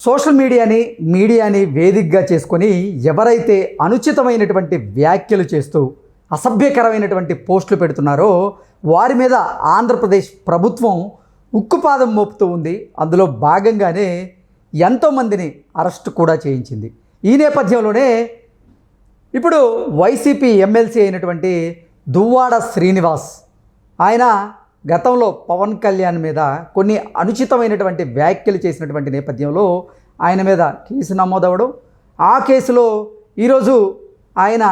Social మీడియాని వేదికగా చేసుకొని ఎవరైతే అనుచితమైనటువంటి వ్యాఖ్యలు చేస్తూ అసభ్యకరమైనటువంటి పోస్టులు పెడుతున్నారో వారి మీద ఆంధ్రప్రదేశ్ ప్రభుత్వం ఉక్కుపాదం మోపుతూ ఉంది. అందులో భాగంగానే ఎంతోమందిని అరెస్ట్ కూడా చేయించింది. ఈ నేపథ్యంలోనే ఇప్పుడు వైసీపీ ఎమ్మెల్సీ అయినటువంటి దువ్వాడ శ్రీనివాస్ ఆయన గతంలో పవన్ కళ్యాణ్ మీద కొన్ని అనుచితమైనటువంటి వ్యాఖ్యలు చేసినటువంటి నేపథ్యంలో ఆయన మీద కేసు నమోదవడం, ఆ కేసులో ఈరోజు ఆయన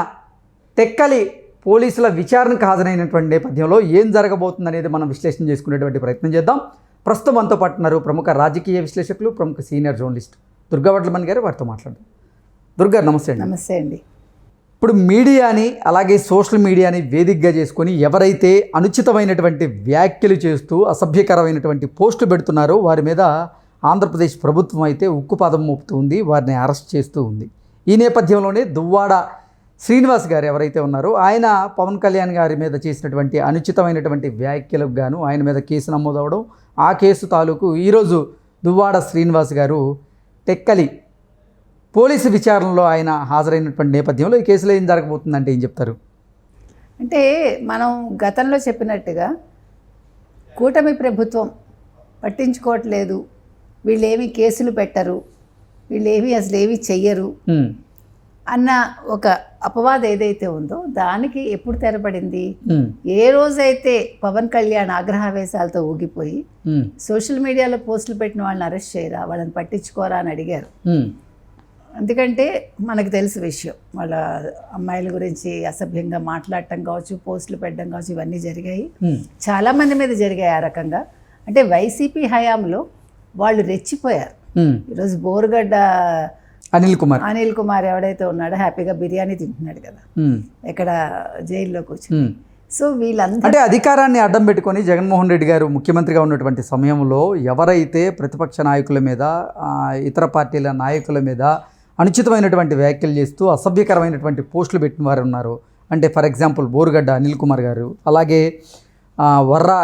టెక్కలి పోలీసుల విచారణకు హాజరైనటువంటి నేపథ్యంలో ఏం జరగబోతుంది అనేది మనం విశ్లేషణ చేసుకునేటువంటి ప్రయత్నం చేద్దాం. ప్రస్తుతం మనతో పాటు ఉన్నారు ప్రముఖ రాజకీయ విశ్లేషకులు, ప్రముఖ సీనియర్ జర్నలిస్ట్ దుర్గా వడ్లమణి గారు. వారితో మాట్లాడదాం. దుర్గా, నమస్తే అండి. నమస్తే అండి. ఇప్పుడు మీడియాని అలాగే సోషల్ మీడియాని వేదికగా చేసుకొని ఎవరైతే అనుచితమైనటువంటి వ్యాఖ్యలు చేస్తూ అసభ్యకరమైనటువంటి పోస్టులు పెడుతున్నారో వారి మీద ఆంధ్రప్రదేశ్ ప్రభుత్వం అయితే ఉక్కుపాదం మోపుతూ ఉంది, వారిని అరెస్ట్ చేస్తూ ఉంది. ఈ నేపథ్యంలోనే దువ్వాడ శ్రీనివాస్ గారు ఎవరైతే ఉన్నారో ఆయన పవన్ కళ్యాణ్ గారి మీద చేసినటువంటి అనుచితమైనటువంటి వ్యాఖ్యలకు గాను ఆయన మీద కేసు నమోదవడం, ఆ కేసు తాలూకు ఈరోజు దువ్వాడ శ్రీనివాస్ గారు టెక్కలి పోలీసు విచారణలో ఆయన హాజరైనటువంటి నేపథ్యంలో ఈ కేసులో ఏం జరగబోతుందంటే ఏం చెప్తారు? అంటే మనం గతంలో చెప్పినట్టుగా కూటమి ప్రభుత్వం పట్టించుకోవట్లేదు, వీళ్ళేమి కేసులు పెట్టరు, వీళ్ళేమి అసలు ఏమి చెయ్యరు అన్న ఒక అపవాదం ఏదైతే ఉందో దానికి ఎప్పుడు తెరపడింది? ఏ రోజైతే పవన్ కళ్యాణ్ ఆగ్రహావేశాలతో ఊగిపోయి సోషల్ మీడియాలో పోస్టులు పెట్టిన వాళ్ళని అరెస్ట్ చేయరా, వాళ్ళని పట్టించుకోరా అని అడిగారు. ఎందుకంటే మనకు తెలుసు విషయం, వాళ్ళ అమ్మాయిల గురించి అసభ్యంగా మాట్లాడటం కావచ్చు, పోస్టులు పెట్టడం కావచ్చు, ఇవన్నీ జరిగాయి. చాలామంది మీద జరిగాయి ఆ రకంగా. అంటే వైసీపీ హయాంలో వాళ్ళు రెచ్చిపోయారు. ఈరోజు బోరుగడ్డ అనిల్ కుమార్ ఎవడైతే ఉన్నాడో హ్యాపీగా బిర్యానీ తింటున్నాడు కదా ఇక్కడ జైల్లో కూర్చొని. సో వీళ్ళందరూ అంటే అధికారాన్ని అడ్డం పెట్టుకొని జగన్మోహన్ రెడ్డి గారు ముఖ్యమంత్రిగా ఉన్నటువంటి సమయంలో ఎవరైతే ప్రతిపక్ష నాయకుల మీద, ఇతర పార్టీల నాయకుల మీద అనుచితమైనటువంటి వ్యాఖ్యలు చేస్తూ అసభ్యకరమైనటువంటి పోస్టులు పెట్టిన వారు ఉన్నారు. అంటే ఫర్ ఎగ్జాంపుల్ బోరుగడ్డ అనిల్ కుమార్ గారు, అలాగే వర్రా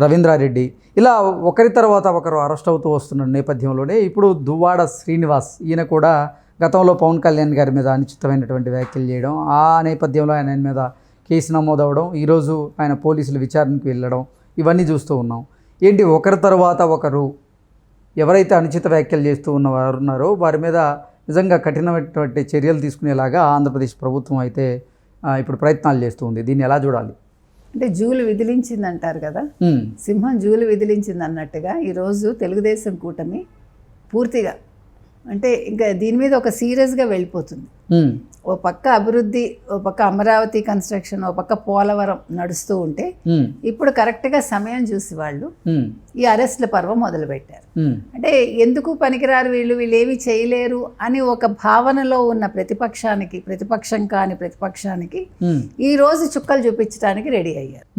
రవీంద్రారెడ్డి, ఇలా ఒకరి తర్వాత ఒకరు అరెస్ట్ అవుతూ వస్తున్న నేపథ్యంలోనే ఇప్పుడు దువ్వాడ శ్రీనివాస్ ఈయన కూడా గతంలో పవన్ కళ్యాణ్ గారి మీద అనుచితమైనటువంటి వ్యాఖ్యలు చేయడం, ఆ నేపథ్యంలో ఆయన మీద కేసు నమోదవడం, ఈరోజు ఆయన పోలీసులు విచారణకు వెళ్ళడం, ఇవన్నీ చూస్తూ ఉన్నాం. ఏంటి ఒకరి తర్వాత ఒకరు ఎవరైతే అనుచిత వ్యాఖ్యలు చేస్తూ ఉన్నవారు ఉన్నారో వారి మీద నిజంగా కఠినమైనటువంటి చర్యలు తీసుకునేలాగా ఆంధ్రప్రదేశ్ ప్రభుత్వం అయితే ఇప్పుడు ప్రయత్నాలు చేస్తూ ఉంది. దీన్ని ఎలా చూడాలి? అంటే జూలు విదిలించింది అంటారు కదా, సింహం జూలు విదిలించింది అన్నట్టుగా ఈరోజు తెలుగుదేశం కూటమి పూర్తిగా అంటే ఇంకా దీని మీద ఒక సీరియస్గా వెళ్ళిపోతుంది. ఓ పక్క అభివృద్ధి, ఓ పక్క అమరావతి కన్స్ట్రక్షన్, ఓ పక్క పోలవరం నడుస్తూ ఉంటే ఇప్పుడు కరెక్ట్గా సమయం చూసి వాళ్ళు ఈ అరెస్ట్ల పర్వం మొదలుపెట్టారు. అంటే ఎందుకు పనికిరారు వీళ్ళు, వీళ్ళు ఏమి చేయలేరు అని ఒక భావనలో ఉన్న ప్రతిపక్షం కాని ప్రతిపక్షానికి ఈ రోజు చుక్కలు చూపించడానికి రెడీ అయ్యారు.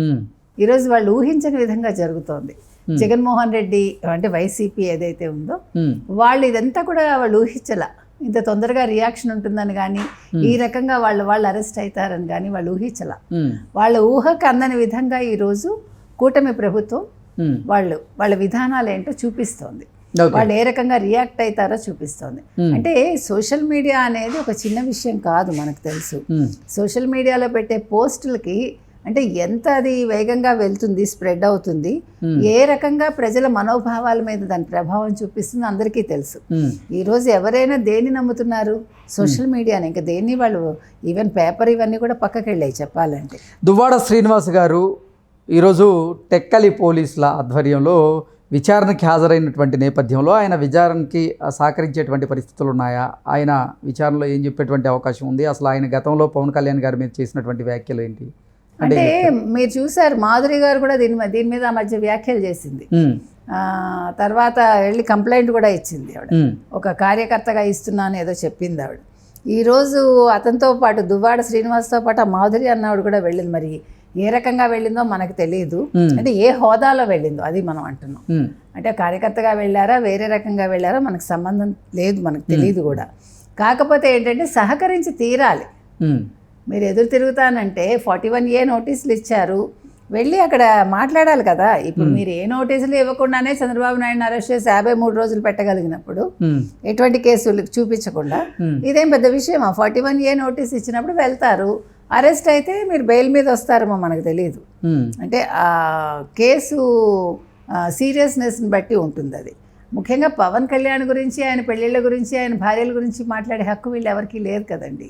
ఈరోజు వాళ్ళు ఊహించని విధంగా జరుగుతోంది. జగన్మోహన్ రెడ్డి అంటే వైసీపీ ఏదైతే ఉందో వాళ్ళు ఇదంతా కూడా వాళ్ళు ఊహించలా, ఇంత తొందరగా రియాక్షన్ ఉంటుందని కానీ ఈ రకంగా వాళ్ళు అరెస్ట్ అవుతారని కానీ వాళ్ళు ఊహించలా. వాళ్ళ ఊహకు అందని విధంగా ఈరోజు కూటమి ప్రభుత్వం వాళ్ళ విధానాలు ఏంటో చూపిస్తోంది, వాళ్ళు ఏ రకంగా రియాక్ట్ అవుతారో చూపిస్తోంది. అంటే సోషల్ మీడియా అనేది ఒక చిన్న విషయం కాదు, మనకు తెలుసు. సోషల్ మీడియాలో పెట్టే పోస్టులకి అంటే ఎంత అది వేగంగా వెళ్తుంది, స్ప్రెడ్ అవుతుంది, ఏ రకంగా ప్రజల మనోభావాల మీద దాని ప్రభావం చూపిస్తుంది అందరికీ తెలుసు. ఈరోజు ఎవరైనా దేన్ని నమ్ముతున్నారు? సోషల్ మీడియాని. ఇంకా దేన్ని వాళ్ళు ఈవెన్ పేపర్ ఇవన్నీ కూడా పక్కకి వెళ్ళాయి చెప్పాలంటే. దువ్వాడ శ్రీనివాస్ గారు ఈరోజు టెక్కలి పోలీసుల ఆధ్వర్యంలో విచారణకి హాజరైనటువంటి నేపథ్యంలో ఆయన విచారణకి సహకరించేటువంటి పరిస్థితులు ఉన్నాయా? ఆయన విచారణలో ఏం చెప్పేటువంటి అవకాశం ఉంది? అసలు ఆయన గతంలో పవన్ కళ్యాణ్ గారి మీద చేసినటువంటి వ్యాఖ్యలు ఏంటి? అంటే మీరు చూసారు, మాధురి గారు కూడా దీని మీద ఆ మధ్య వ్యాఖ్యలు చేసింది. తర్వాత వెళ్ళి కంప్లైంట్ కూడా ఇచ్చింది ఆవిడ, ఒక కార్యకర్తగా ఇస్తున్నాను ఏదో చెప్పింది ఆవిడ. ఈరోజు అతనితో పాటు దువ్వాడ శ్రీనివాస్తో పాటు ఆ మాధురి అన్నవాడు కూడా వెళ్ళింది. మరి ఏ రకంగా వెళ్ళిందో మనకు తెలియదు, అంటే ఏ హోదాలో వెళ్ళిందో అది మనం అంటున్నాం. అంటే కార్యకర్తగా వెళ్ళారా, వేరే రకంగా వెళ్ళారా మనకు సంబంధం లేదు, మనకు తెలియదు కూడా. కాకపోతే ఏంటంటే సహకరించి తీరాలి. మీరు ఎదురు తిరుగుతానంటే 41A నోటీసులు ఇచ్చారు, వెళ్ళి అక్కడ మాట్లాడాలి కదా. ఇప్పుడు మీరు ఏ నోటీసులు ఇవ్వకుండానే చంద్రబాబు నాయుడుని అరెస్ట్ చేసి 53 రోజులు పెట్టగలిగినప్పుడు, ఎటువంటి కేసులు చూపించకుండా, ఇదేం పెద్ద విషయమా? 41A నోటీస్ ఇచ్చినప్పుడు వెళ్తారు, అరెస్ట్ అయితే మీరు బెయిల్ మీద వస్తారేమో మనకు తెలియదు. అంటే ఆ కేసు సీరియస్నెస్ని బట్టి ఉంటుంది అది. ముఖ్యంగా పవన్ కళ్యాణ్ గురించి, ఆయన పెళ్ళిళ్ళ గురించి, ఆయన భార్యల గురించి మాట్లాడే హక్కు వీళ్ళు ఎవరికీ లేదు కదండి.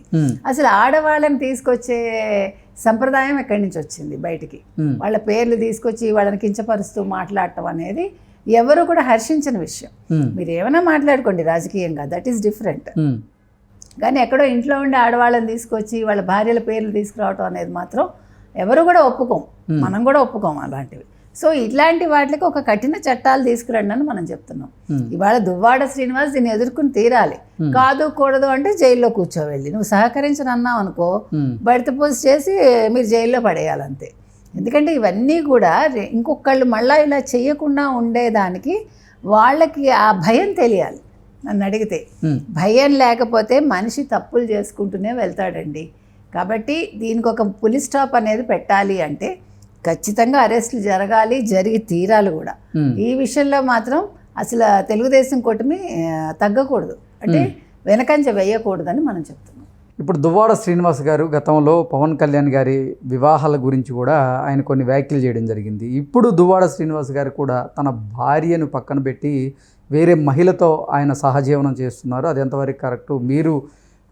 అసలు ఆడవాళ్ళని తీసుకొచ్చే సంప్రదాయం ఎక్కడి నుంచి వచ్చింది బయటికి? వాళ్ళ పేర్లు తీసుకొచ్చి వాళ్ళని కించపరుస్తూ మాట్లాడటం అనేది ఎవరు కూడా హర్షించని విషయం. మీరు ఏమైనా మాట్లాడుకోండి రాజకీయంగా, దట్ ఈస్ డిఫరెంట్. కానీ ఎక్కడో ఇంట్లో ఉండే ఆడవాళ్ళని తీసుకొచ్చి వాళ్ళ భార్యల పేర్లు తీసుకురావటం అనేది మాత్రం ఎవరు కూడా ఒప్పుకోం, మనం కూడా ఒప్పుకోం అలాంటివి. సో ఇట్లాంటి వాటికి ఒక కఠిన చట్టాలు తీసుకురండి అని మనం చెప్తున్నాం. ఇవాళ దువ్వాడ శ్రీనివాస్ దీన్ని ఎదుర్కొని తీరాలి. కాదు కూడదు అంటే జైల్లో కూర్చోవెళ్ళి, నువ్వు సహకరించని అన్నావు అనుకో, బయట పోస్ట్ చేసి మీరు జైల్లో పడేయాలంతే. ఎందుకంటే ఇవన్నీ కూడా ఇంకొకళ్ళు మళ్ళీ ఇలా చేయకుండా ఉండేదానికి వాళ్ళకి ఆ భయం తెలియాలి. నన్ను అడిగితే భయం లేకపోతే మనిషి తప్పులు చేసుకుంటూనే వెళ్తాడండి. కాబట్టి దీనికి ఒక పులి స్టాప్ అనేది పెట్టాలి అంటే ఖచ్చితంగా అరెస్టులు జరగాలి, జరిగి తీరాలి కూడా. ఈ విషయంలో మాత్రం అసలు తెలుగుదేశం కూటమి తగ్గకూడదు, అంటే వెనకంజ వేయకూడదని మనం చెప్తున్నాం. ఇప్పుడు దువ్వాడ శ్రీనివాస్ గారు గతంలో పవన్ కళ్యాణ్ గారి వివాహాల గురించి కూడా ఆయన కొన్ని వ్యాఖ్యలు చేయడం జరిగింది. ఇప్పుడు దువ్వాడ శ్రీనివాస్ గారు కూడా తన భార్యను పక్కన పెట్టి వేరే మహిళతో ఆయన సహజీవనం చేస్తున్నారు. అది ఎంతవరకు కరెక్టు? మీరు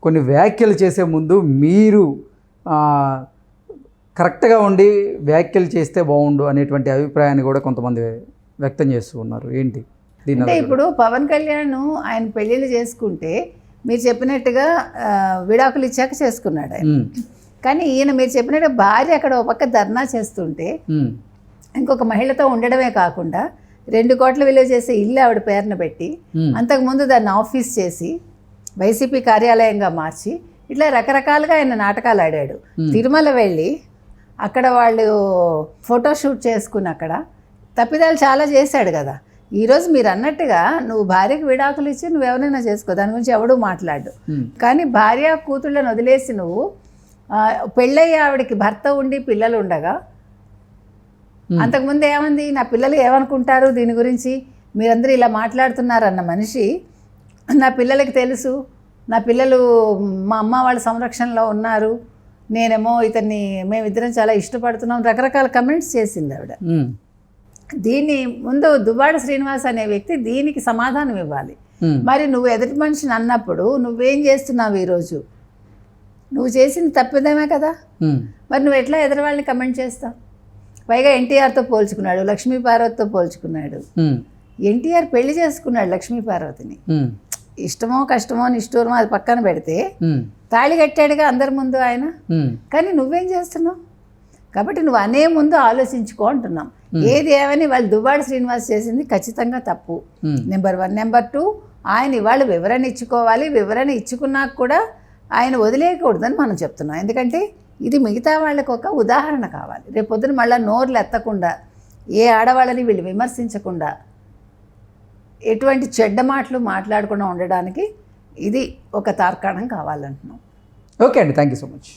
కొన్ని వ్యాఖ్యలు చేసే ముందు మీరు కరెక్ట్గా ఉండి వ్యాఖ్యలు చేస్తే బాగుండు అనేటువంటి అభిప్రాయాన్ని కూడా కొంతమంది వ్యక్తం చేస్తూ ఉన్నారు. ఏంటి దీని? అంటే ఇప్పుడు పవన్ కళ్యాణ్ ఆయన పెళ్ళిళ్ళు చేసుకుంటే మీరు చెప్పినట్టుగా విడాకులు ఇచ్చాక చేసుకున్నాడు ఆయన. కానీ ఈయన మీరు చెప్పినట్టు భార్య అక్కడ ఒక పక్క ధర్నా చేస్తుంటే ఇంకొక మహిళతో ఉండడమే కాకుండా 2 కోట్ల విలువ చేసే ఇల్లు ఆవిడ పేరున పెట్టి, అంతకుముందు దాన్ని ఆఫీస్ చేసి వైసీపీ కార్యాలయంగా మార్చి, ఇట్లా రకరకాలుగా ఆయన నాటకాలు ఆడాడు. తిరుమల వెళ్ళి అక్కడ వాళ్ళు ఫోటోషూట్ చేసుకుని అక్కడ తప్పిదాలు చాలా చేశాడు కదా. ఈరోజు మీరు అన్నట్టుగా నువ్వు భార్యకు విడాకులు ఇచ్చి నువ్వు ఎవరైనా చేసుకో, దాని గురించి ఎవడూ మాట్లాడు. కానీ భార్య కూతుళ్ళని వదిలేసి నువ్వు పెళ్ళయ్యి ఆవిడకి భర్త ఉండి పిల్లలు ఉండగా, అంతకుముందు ఏమంది, నా పిల్లలు ఏమనుకుంటారు దీని గురించి, మీరందరూ ఇలా మాట్లాడుతున్నారన్న మనిషి, నా పిల్లలకి తెలుసు, నా పిల్లలు మా అమ్మ వాళ్ళ సంరక్షణలో ఉన్నారు, నేనేమో ఇతన్ని మేమిద్దరం చాలా ఇష్టపడుతున్నాం, రకరకాల కమెంట్స్ చేసింది ఆవిడ. దీన్ని ముందు దువ్వాడ శ్రీనివాస్ అనే వ్యక్తి దీనికి సమాధానం ఇవ్వాలి. మరి నువ్వు ఎదుటి మనిషిని అన్నప్పుడు నువ్వేం చేస్తున్నావు? ఈరోజు నువ్వు చేసింది తప్పిదమే కదా. మరి నువ్వు ఎట్లా ఎదురు వాళ్ళని కమెంట్ చేస్తావు? పైగా ఎన్టీఆర్తో పోల్చుకున్నాడు, లక్ష్మీ పార్వతితో పోల్చుకున్నాడు. ఎన్టీఆర్ పెళ్లి చేసుకున్నాడు లక్ష్మీ పార్వతిని. ఇష్టమో కష్టమో నిష్ఠూరమో అది పక్కన పెడితే తాళి కట్టాడుగా అందరి ముందు ఆయన. కానీ నువ్వేం చేస్తున్నావు? కాబట్టి నువ్వు అనే ముందు ఆలోచించుకో అంటున్నాం. ఏది ఏమని వాళ్ళు దువ్వాడ శ్రీనివాస్ చేసింది ఖచ్చితంగా తప్పు, నెంబర్ 1. నెంబర్ 2, ఆయన ఇవాళ వివరణ ఇచ్చుకోవాలి. వివరణ ఇచ్చుకున్నాక కూడా ఆయన వదిలేయకూడదని మనం చెప్తున్నాం. ఎందుకంటే ఇది మిగతా వాళ్ళకు ఒక ఉదాహరణ కావాలి. రేపు పొద్దున మళ్ళీ నోర్లు ఎత్తకుండా, ఏ ఆడవాళ్ళని వీళ్ళు విమర్శించకుండా, ఎటువంటి చెడ్డ మాటలు మాట్లాడకుండా ఉండడానికి ఇది ఒక తార్కాణం కావాలంటున్నాం. ఓకే అండి, థ్యాంక్ యూ సో మచ్.